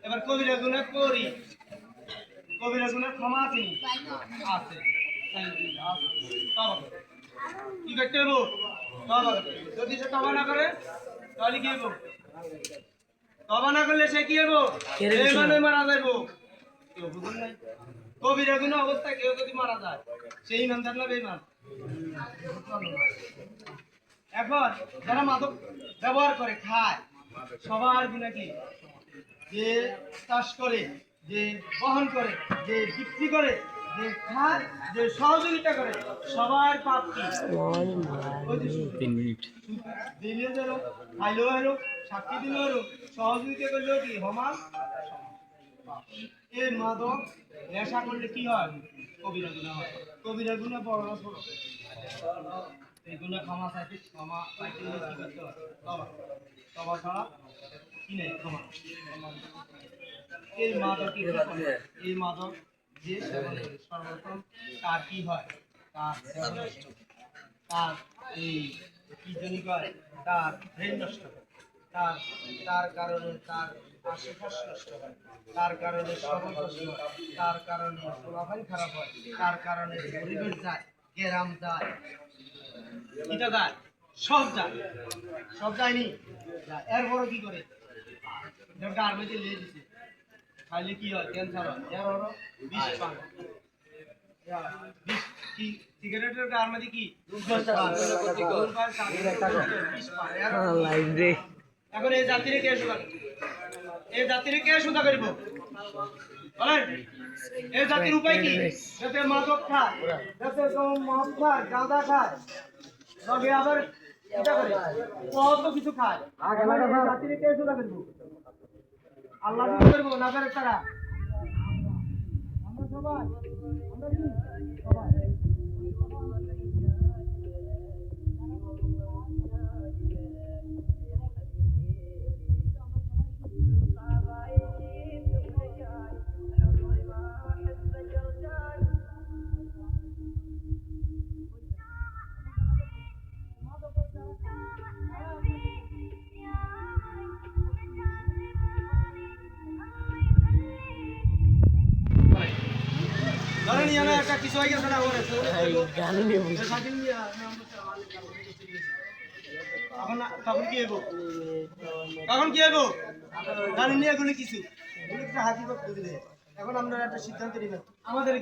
এবার কবিরা গুণা করি, কবিরা গুণা ক্ষমা আছে আছে কি করতে হবো? যদি সে তবা না করে তাহলে কি হবো? তবা না করলে সে কি হবো? মানে মারা যাইবো। কেউ বুঝুন নাই কবিরা গুণা অবস্থায় কেউ যদি মারা যায় সেই ইমানদার না বেঈমান? এখন যারা মাদক ব্যবহার করে খায় সবার গুণা কি? যে চাষ করে, যে বহন করে, যে বিক্রি করে, যে খায়, যে সহযোগিতা করে, সবার পাপ কি? 3 মিনিট দিলেও যেন খাইলেও হেরো, সাক্ষী দিলেও হেরো, সহযোগিতা করলেও কি সমান? এই মাদক নেশা করলে কি হয়? কবিরা গুনাহ হয়। কবিরা গুনাহ বড় না ছোট? এই গুনাহ ক্ষমা চাইতে হলে কি করতে হয়? তওবা। তওবা ছাড়া কি নেই? ক্ষমা। এই মাদক কি করে? এই মাদক যে সেবন করে সর্বপ্রথম তার কি হয়? তার এই কি জানি কয় তার ব্রেন নষ্ট হয়, তার কারণে তার আশেপাশ নষ্ট হয়, তার কারণে সমাজ নষ্ট হয়, তার কারণে ফলাফল খারাপ হয়, তার কারণে পরিবেশ যায়, গ্রাম যায়, এটা যায়, সব যায়নি। এরপরও কি করে? গার্মেন্টে লিয়ে দিছে, খাইলে কি হয়? ক্যান্সার হয়। এর হলো বিষ পান। সিগারেটের গার্মেন্টে কি? এখন এই জাতিরে কে সুদা? এই জাতিরে কে সুদা করিব? বলেন, এই জাতির উপায় কি? যাতে মাদক খায়, যাতে মদ খায়, গাঁজা খায়, লগে আবার এটা করে কত কিছু খায়, জাতিরে কে সুদা করিব? আল্লাহ করবো না করে তারা? আমরা সবাই আমরা কি সবাই একটা কিছু হয়ে গেছে না? তখন কি হইব? তখন কি হইব? জানি না এগুলি কিছু হাজির। এখন আমরা একটা সিদ্ধান্ত নিবেন আমাদের